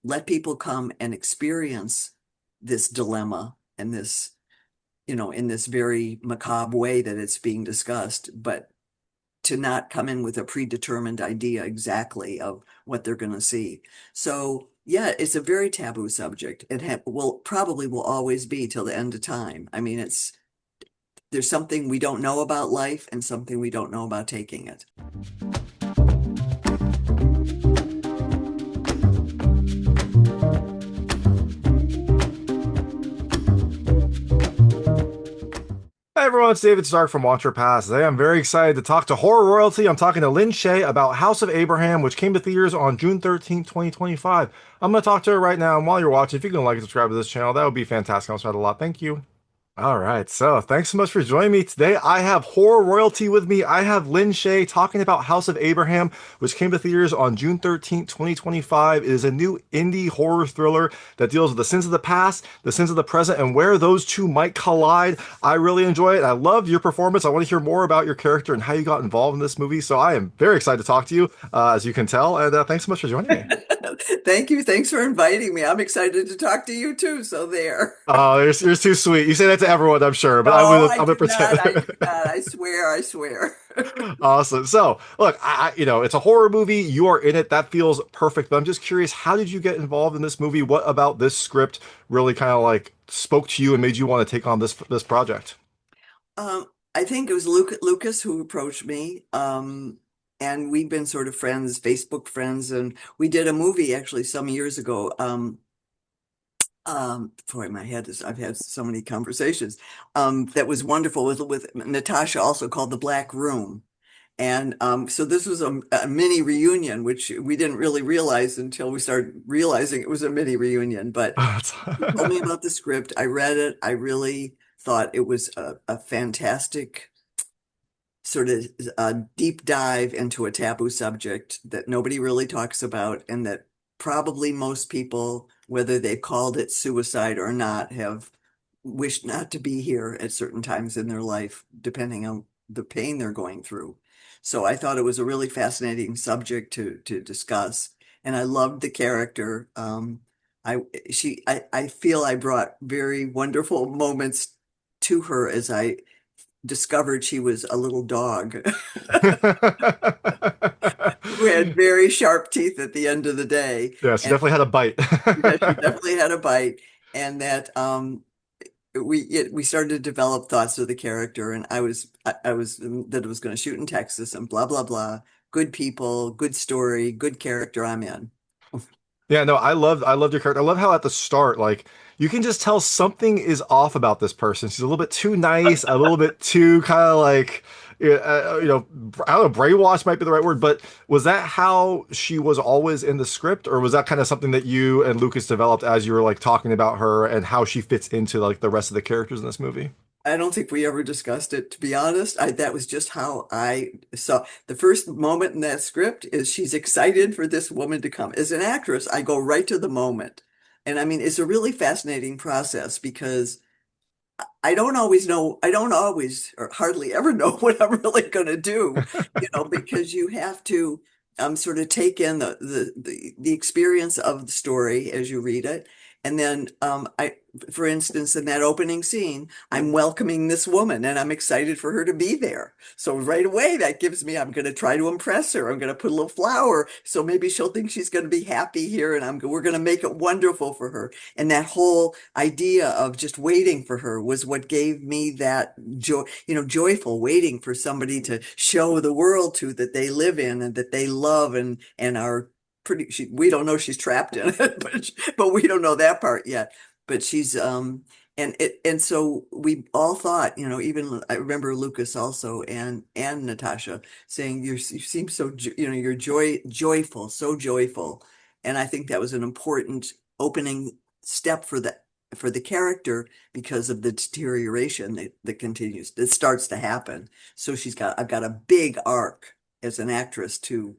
let people come and experience this dilemma and this, in this very macabre way that it's being discussed, but to not come in with a predetermined idea exactly of what they're going to see. So yeah, it's a very taboo subject. It will always be till the end of time. I mean, there's something we don't know about life and something we don't know about taking it. Hi everyone, it's David Stark from Watcher Pass. Today I'm very excited to talk to horror royalty. I'm talking to Lin Shaye about House of Abraham, which came to theaters on June 13th, 2025. I'm going to talk to her right now, and while you're watching, if you can like and subscribe to this channel, that would be fantastic. I'll spread a lot. Thank you. All right, so thanks so much for joining me today. I have horror royalty with me. I have Lin Shaye talking about House of Abraham, which came to theaters on June 13th, 2025. It is a new indie horror thriller that deals with the sins of the past, the sins of the present, and where those two might collide. I really enjoy it. I love your performance. I want to hear more about your character and how you got involved in this movie. So I am very excited to talk to you, as you can tell, and thanks so much for joining me. Thank you. Thanks for inviting me. I'm excited to talk to you too. So there. Oh, you're too sweet. You say that to everyone, I'm sure, but No, I'm I gonna do not. pretend. I do not. I swear. I swear. Awesome. So, look, it's a horror movie. You are in it. That feels perfect. But I'm just curious, how did you get involved in this movie? What about this script really kind of like spoke to you and made you want to take on this project? I think it was Lucas who approached me. And we've been sort of friends, Facebook friends, and we did a movie actually some years ago. Boy, my head is, I've had so many conversations. That was wonderful with Natasha, also called The Black Room. And so this was a mini reunion, which we didn't really realize until we started realizing it was a mini reunion. But he told me about the script. I read it. I really thought it was a fantastic sort of deep dive into a taboo subject that nobody really talks about, and that probably most people, whether they called it suicide or not, have wished not to be here at certain times in their life, depending on the pain they're going through. So I thought it was a really fascinating subject to discuss, and I loved the character. I feel I brought very wonderful moments to her as I discovered she was a little dog who had very sharp teeth at the end of the day. Yeah, she And definitely had a bite. yeah, she definitely had a bite. And that we started to develop thoughts of the character. And I was that it was going to shoot in Texas and blah blah blah. Good people, good story, good character. I'm in. Yeah, no, I loved your character. I love how at the start, like you can just tell something is off about this person. She's a little bit too nice, a little bit too kind of like, I don't know, brainwash might be the right word, but was that how she was always in the script, or was that kind of something that you and Lucas developed as you were like talking about her and how she fits into like the rest of the characters in this movie? I don't think we ever discussed it, to be honest. That was just how I saw the first moment in that script is she's excited for this woman to come. As an actress, I go right to the moment. And I mean, it's a really fascinating process because I don't always know, I don't always or hardly ever know what I'm really going to do, because you have to sort of take in the experience of the story as you read it. And then for instance, in that opening scene, I'm welcoming this woman and I'm excited for her to be there. So right away, that gives me, I'm going to try to impress her. I'm going to put a little flower. So maybe she'll think she's going to be happy here and we're going to make it wonderful for her. And that whole idea of just waiting for her was what gave me that joy, joyful waiting for somebody to show the world to that they live in and that they love and are we don't know she's trapped in it, but we don't know that part yet. But she's and so we all thought, even I remember Lucas also and Natasha saying you seem so you're joyful, so joyful. And I think that was an important opening step for the character because of the deterioration that continues, that starts to happen. So I've got a big arc as an actress to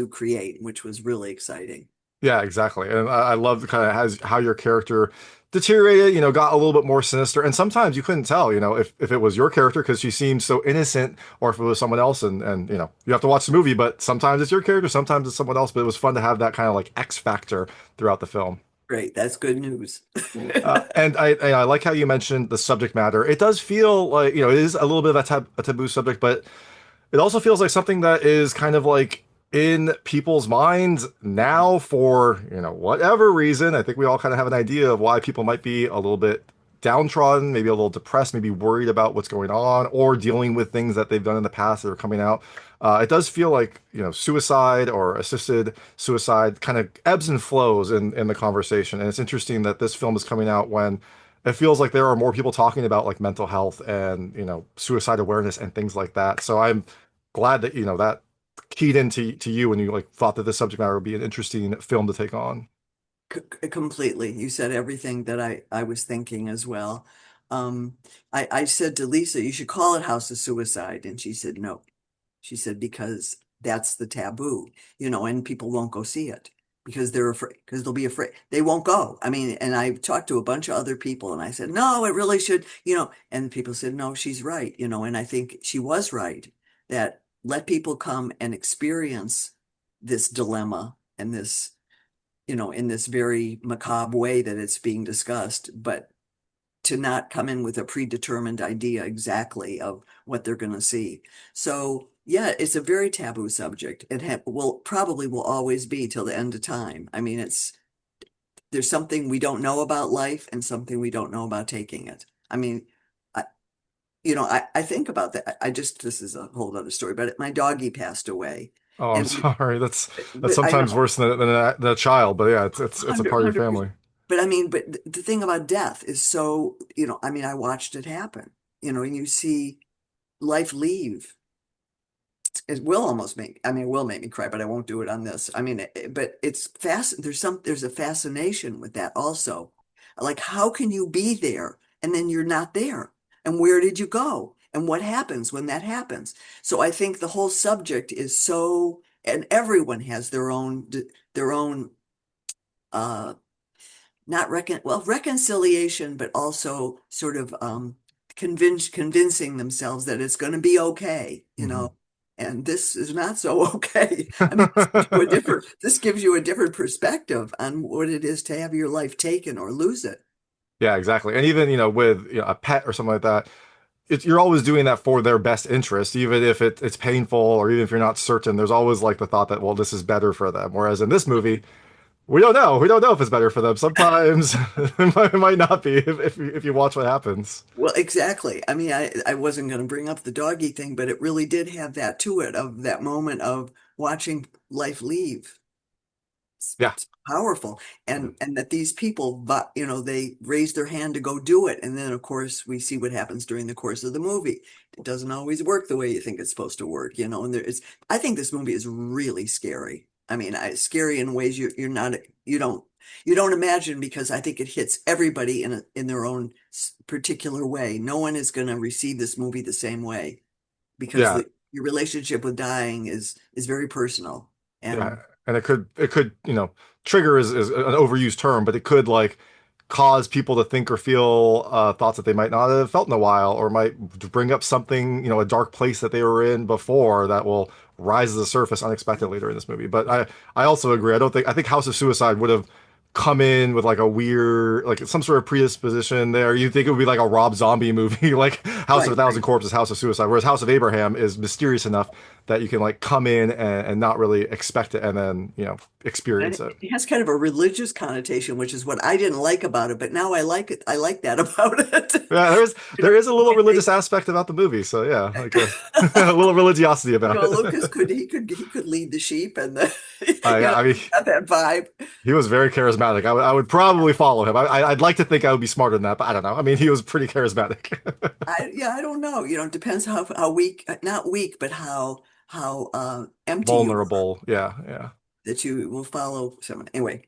create, which was really exciting. Yeah, exactly. And I love kind of has how your character deteriorated, got a little bit more sinister. And sometimes you couldn't tell, if it was your character because she seemed so innocent or if it was someone else. And you have to watch the movie, but sometimes it's your character, sometimes it's someone else. But it was fun to have that kind of like X factor throughout the film. Great, that's good news. And I like how you mentioned the subject matter. It does feel like, it is a little bit of a taboo subject, but it also feels like something that is kind of like in people's minds now for, whatever reason. I think we all kind of have an idea of why people might be a little bit downtrodden, maybe a little depressed, maybe worried about what's going on or dealing with things that they've done in the past that are coming out. It does feel like, suicide or assisted suicide kind of ebbs and flows in the conversation. And it's interesting that this film is coming out when it feels like there are more people talking about like mental health and, suicide awareness and things like that. So I'm glad that, that keyed into to you when you like thought that this subject matter would be an interesting film to take on. Completely. You said everything that I was thinking as well. I said to Lisa, you should call it House of Suicide. And she said, no. She said, because that's the taboo, and people won't go see it because they're afraid, because they'll be afraid. They won't go. I mean, and I talked to a bunch of other people and I said, no, it really should, and people said, no, she's right, and I think she was right that let people come and experience this dilemma and this, in this very macabre way that it's being discussed, but to not come in with a predetermined idea exactly of what they're going to see. So, yeah, it's a very taboo subject. It will always be till the end of time. I mean, there's something we don't know about life and something we don't know about taking it. I mean, I, I think about that. This is a whole other story, but my doggie passed away. Oh, I'm And sorry. That's but I sometimes know worse than a child, but yeah, it's a part of your 100%. family. But I mean, but the thing about death is so, I mean, I watched it happen, and you see life leave. It will almost make, I mean, it will make me cry, but I won't do it on this. I mean, but it's fast. There's a fascination with that also. Like, how can you be there and then you're not there? And where did you go? And what happens when that happens? So I think the whole subject is so, and everyone has their own, uh, not reconciliation, but also sort of convincing themselves that it's going to be okay, Hmm. and this is not so okay. I mean, this gives you a different perspective on what it is to have your life taken or lose it. Yeah, exactly. And even, with a pet or something like that, you're always doing that for their best interest, even if it's painful or even if you're not certain. There's always like the thought that, well, this is better for them. Whereas in this movie, we don't know. We don't know if it's better for them. Sometimes it might not be if you watch what happens. Well, exactly. I mean, I wasn't going to bring up the doggy thing, but it really did have that to it, of that moment of watching life leave. Yeah. It's powerful, and that these people, but they raise their hand to go do it, and then of course we see what happens during the course of the movie. It doesn't always work the way you think it's supposed to work, and there is. I think this movie is really scary. I mean, scary in ways you're not, you don't imagine, because I think it hits everybody in their own particular way. No one is going to receive this movie the same way, because Yeah. your relationship with dying is very personal. Yeah, And and it could trigger is an overused term, but it could like cause people to think or feel thoughts that they might not have felt in a while, or might bring up something, a dark place that they were in before that will rise to the surface unexpectedly during this movie. But I also agree. I think House of Suicide would have come in with like a weird, like some sort of predisposition there. You think it would be like a Rob Zombie movie, like House of a right, Thousand right. Corpses, House of Suicide, whereas House of Abraham is mysterious enough that you can like come in and not really expect it and then, And experience it. it has kind of a religious connotation, which is what I didn't like about it, but now I like it. I like that about it. Yeah, there is a little And religious aspect about the movie, so yeah, like a, a little religiosity about Lucas it. he could lead the sheep, and the Yeah, I mean, got that vibe. he was very charismatic. I would probably follow him. I'd like to think I would be smarter than that, but I don't know. I mean, he was pretty charismatic. I don't know. It depends how weak, not weak, but how empty you are, Vulnerable. Yeah, yeah. that you will follow someone. Anyway,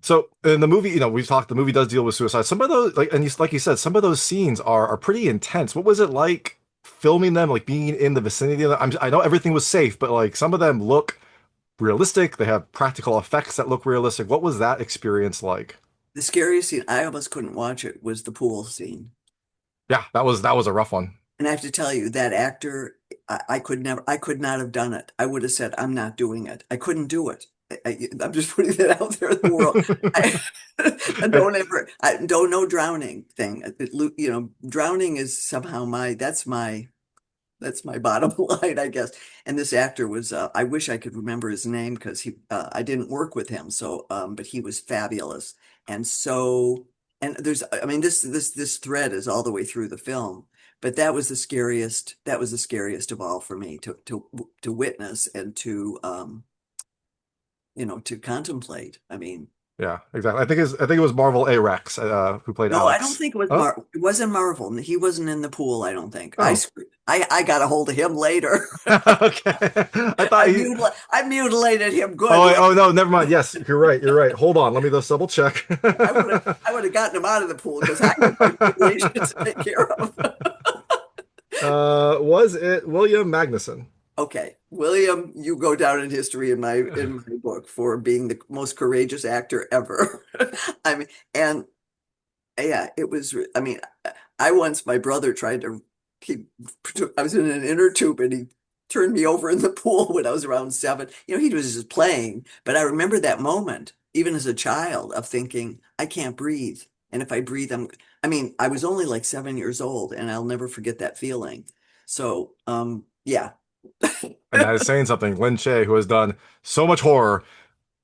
So in the movie, we've talked. The movie does deal with suicide. Some of those, like you said, some of those scenes are pretty intense. What was it like filming them? Like being in the vicinity of them? I know everything was safe, but like some of them look realistic. They have practical effects that look realistic. What was that experience like? The scariest scene, I almost couldn't watch it, was the pool scene. Yeah, that was a rough one. And I have to tell you, that actor, I could never, I could not have done it. I would have said, I'm not doing it. I couldn't do it. I'm just putting that out there in the world. I, I don't ever, I don't know drowning thing. Drowning is somehow that's my bottom line, I guess. And this actor was, I wish I could remember his name because I didn't work with him. So, but he was fabulous. And so, and I mean, this thread is all the way through the film, but that was the scariest of all for me to witness and to contemplate. I mean, Yeah, exactly. I think it was Marvel A. Rex who played no, I don't Alex. think it was Oh, It wasn't Marvel. He wasn't in the pool, I don't think. oh, I got a hold of him later. okay. I thought he. I mutilated him good. Oh, oh no, never mind. Yes, you're right. You're right. Hold on, let me just double check. I would have gotten him out of the pool because I had my mutilation to take care of. Was it William Magnuson? Okay, William, you go down in history in my book for being the most courageous actor ever. I mean, and yeah, it was. I mean, my brother tried to. He, I was in an inner tube and he turned me over in the pool when I was around 7. He was just playing, but I remember that moment, even as a child, of thinking, I can't breathe. And if I breathe, I mean, I was only like 7 years old and I'll never forget that feeling. So, yeah. And that is saying something. Lin Shaye, who has done so much horror,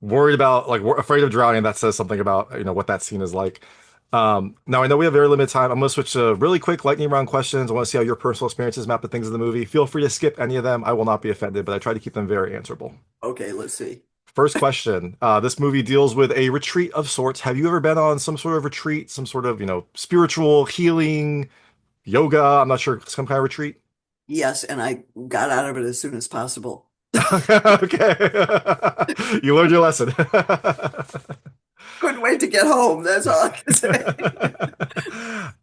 worried about like afraid of drowning. That says something about what that scene is like. Now I know we have very limited time. I'm going to switch to really quick lightning round questions. I want to see how your personal experiences map the things in the movie. Feel free to skip any of them. I will not be offended, but I try to keep them very answerable. Okay, let's see. First question. This movie deals with a retreat of sorts. Have you ever been on some sort of retreat, some sort of, spiritual healing, yoga? I'm not sure, some kind of retreat? Yes, and I got out of it as soon as possible. Okay. You learned your lesson. Couldn't wait to get home. That's all I can say.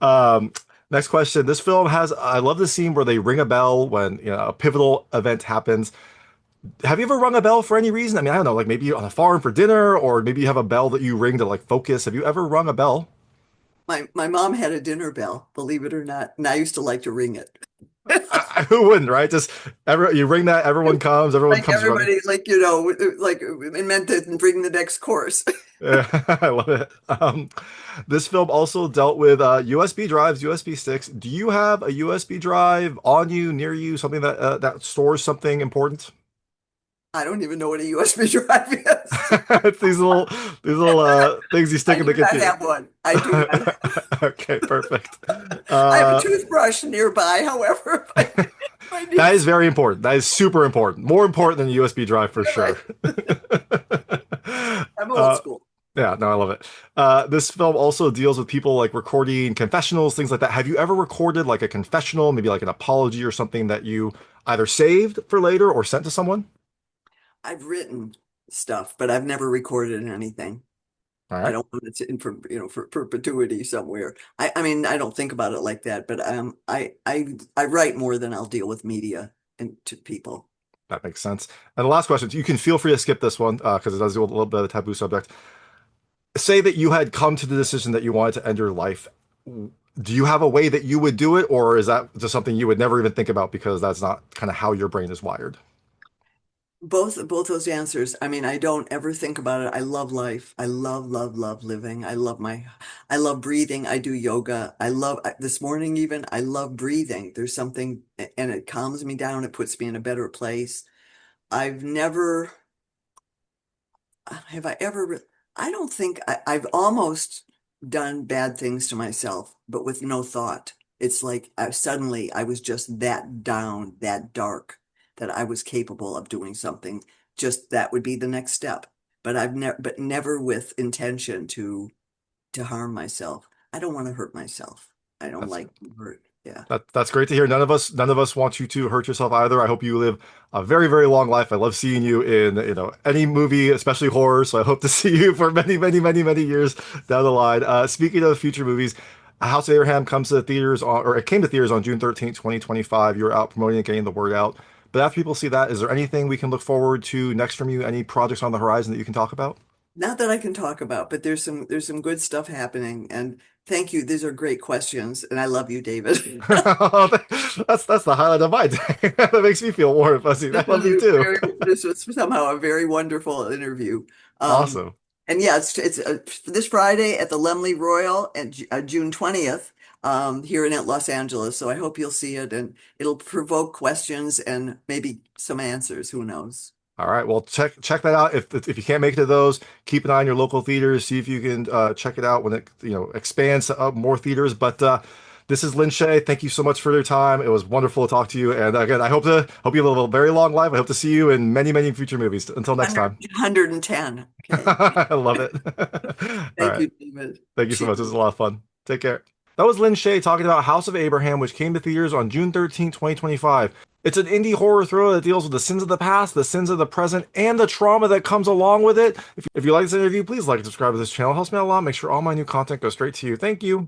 Um, Next question. This film I love the scene where they ring a bell when, a pivotal event happens. Have you ever rung a bell for any reason? I mean, I don't know, like maybe on a farm for dinner, or maybe you have a bell that you ring to like focus. Have you ever rung a bell? My mom had a dinner bell, believe it or not, and I used to like to ring it. Who wouldn't, right? Just you ring that, everyone Like comes running. everybody, like it meant to bring the next course. Yeah, I love it. This film also dealt with USB drives, USB sticks. Do you have a USB drive on you, near you, something that stores something important? I don't even know what a USB drive is. It's these little things you I stick in do the not computer. have one. I do not. Okay, perfect. I have a Uh, toothbrush nearby, however, if I need that is very important. That is super important. More important than a USB drive for to. sure. I'm old Uh, school. yeah, no, I love it. This film also deals with people like recording confessionals, things like that. Have you ever recorded like a confessional, maybe like an apology or something that you either saved for later or sent to someone? I've written stuff, but I've never recorded anything. All I right, don't want it to in for perpetuity somewhere. I mean, I don't think about it like that, but I write more than I'll deal with media and to people. that makes sense. And the last question, you can feel free to skip this one because it does do a little bit of a taboo subject. Say that you had come to the decision that you wanted to end your life. Do you have a way that you would do it, or is that just something you would never even think about because that's not kind of how your brain is wired? Both those answers. I mean, I don't ever think about it. I love life. I love living. I love breathing. I do yoga. This morning even, I love breathing. There's something, and it calms me down. It puts me in a better place. I've never, have I ever, I don't think I've almost done bad things to myself, but with no thought. It's like suddenly I was just that down, that dark, that I was capable of doing something. Just that would be the next step. But never with intention to harm myself. I don't want to hurt myself. I don't That's like being hurt. Yeah. that's great to hear. None of us want you to hurt yourself either. I hope you live a very, very long life. I love seeing you in, any movie, especially horror. So I hope to see you for many, many, many, many years down the line. Speaking of future movies, House of Abraham comes to theaters on, or it came to theaters on June 13th, 2025. You're out promoting it, getting the word out. But after people see that, is there anything we can look forward to next from you? Any projects on the horizon that you can talk about? Not that I can talk about, but there's some good stuff happening. And thank you. These are great questions, and I love you, David. That's the highlight of my day. That makes me feel warm and fuzzy. I love you too. This was somehow a very wonderful interview. Um, Awesome. and yeah, it's this Friday at the Lemley Royal and June 20th here in Los Angeles. So I hope you'll see it, and it'll provoke questions and maybe some answers. Who knows? All right. Well, check that out. If you can't make it to those, keep an eye on your local theaters. See if you can check it out when it expands to more theaters. But this is Lin Shaye. Thank you so much for your time. It was wonderful to talk to you. And again, I hope you have a very long life. I hope to see you in many many future movies. Until next 100, time. 110. Okay. I love it. All Thank right. you, David. Thank you so much. This was a lot of fun. Take care. That was Lin Shaye talking about House of Abraham, which came to theaters on June 13th, 2025. It's an indie horror thriller that deals with the sins of the past, the sins of the present, and the trauma that comes along with it. If you like this interview, please like and subscribe to this channel. It helps me out a lot. Make sure all my new content goes straight to you. Thank you.